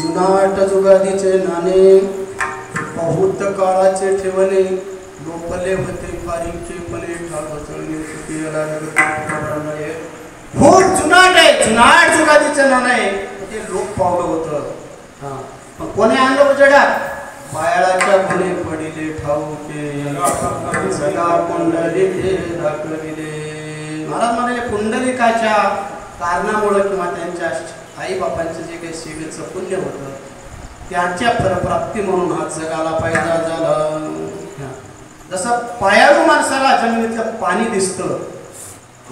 जुनाट जुगादीचे नाणे बहुत काळाचे ठेवणे लोपले होते फारीचे पणे ठाकचणे सुखीला नये खूप जुनाट आहे जुनाट जुगादीचे नाणे ते लोक पावलं होतं हा पण कोणी आणलं उजेडात पायाळाच्या गुणे पडिले ठाऊके सदा कुंडलिके दाखविले महाराज म्हणाले कुंडलिकाच्या कारणामुळे किंवा त्यांच्या आई बापांचं जे काही सेवेचं पुण्य होतं त्यांच्या फलप्राप्ती म्हणून हा जगाला फायदा झाला जसं पायाळू माणसाला जमिनीतलं पाणी दिसतं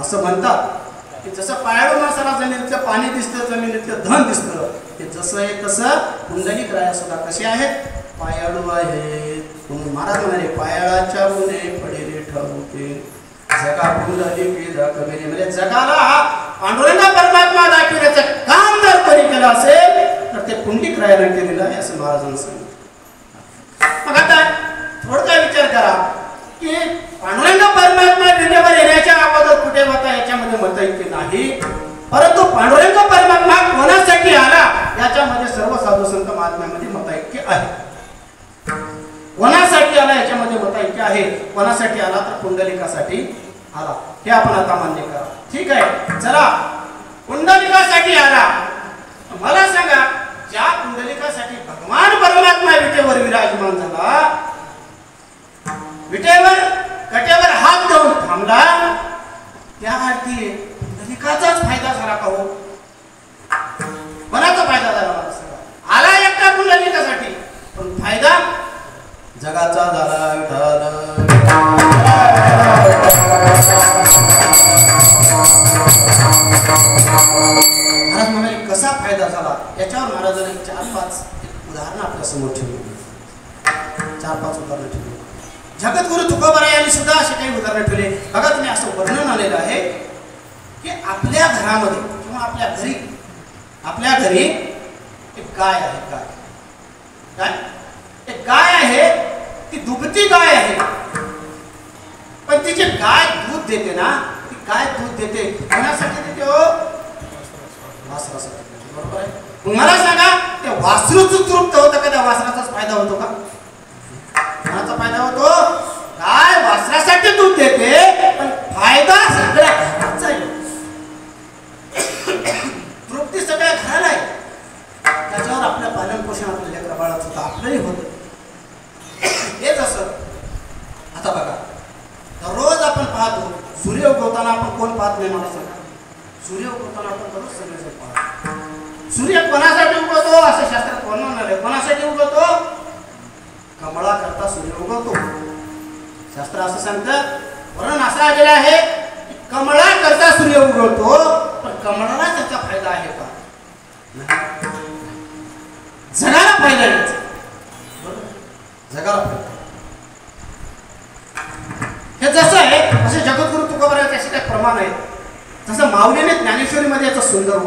असं म्हणतात की जसं पायाळू माणसाला जमिनीतलं पाणी दिसतं जमिनीतलं धन दिसतं ते जसं आहे तसं कुंडलिक राया सुद्धा कसे आहेत पायाळू आहेत म्हणून महाराज म्हणाले पायाळाच्या गुणे पडिले ठाऊके जगा कुंडलिके दाखविले म्हणजे जगाला पांडुरंग परमात्मा दाखविण्याचं काम जर कोणी केलं असेल तर ते पुंडलिक रायाने केलेलं आहे असं महाराजांनी सांगितलं मग आता थोडका विचार करा की पांडुरंग परमात्मा विटेवर येण्याच्या अगोदर कुठे होता याच्यामध्ये मतैक्य नाही परंतु पांडुरंग परमात्मा कोणासाठी आला याच्यामध्ये सर्व साधू संत महात्म्यामध्ये मतैक्य आहे कोणासाठी आला याच्यामध्ये मतैक्य आहे कोणासाठी आला तर कुंडलिकासाठी आला हे आपण आता मान्य करा ठीक आहे चला कुंडलिकासाठी आला मला सांगा ज्या कुंडलिकासाठी भगवान परमात्मा विटेवर विराजमान झाला विटेवर कटेवर हात देऊन थांबला त्यासाठी कुंडलिकाचाच फायदा झाला का हो कोणाचा फायदा झाला मला सांगा आला एकटा कुंडलिकासाठी पण फायदा जगाचा झाला महाराज म्हणाले कसा फायदा झाला याच्यावर महाराजांनी 4-5 उदाहरणं आपल्या समोर ठेवली 4-5 उदाहरणं ठेवली जगद्गुरु तुकोबाराय यांनी सुद्धा असे काही उदाहरणं ठेवले बघा तुम्ही असं वर्णन आलेलं आहे की आपल्या घरामध्ये किंवा आपल्या घरी एक गाय आहे काय एक गाय आहे ती दुभती गाय आहे पण ती जी गाय दूध देते ना ती गाय दूध देते कोणासाठी देते हो वासरासाठी बरोबर आहे मला सांगा त्या वासरूचं तृप्त होतं का त्या वासराचाच फायदा होतो का कोणाचा फायदा होतो गाय वासरासाठी दूध देते पण फायदा सगळ्या घराचा आहे तृप्ती सगळ्या घराला आहे त्याच्यावर आपलं पालन पोषण आपल्या लेकरा बाळाचं होतं आपलंही होतं हेच असं आता बघा दररोज आपण पाहतो सूर्य उगवताना आपण कोण पाहत नाही मला सांगा सूर्य उगवताना आपण दररोज सगळेजण पाहतो सूर्य कोणासाठी उगवतो असं शास्त्रात वर्णन आले कोणासाठी उगवतो कमळा करता सूर्य उगवतो शास्त्र असं सांगतं वर्णन असं आलेलं आहे की कमळा करता सूर्य उगवतो पण कमळाला त्याचा फायदा आहे का जगाला फायदा आहे जगाला फायदा हे जसं आहे असे जगद्गुरु तुकोबाराय असे काही प्रमाण आहे तसं माऊलीने ज्ञानेश्वरीमध्ये याचं सुंदर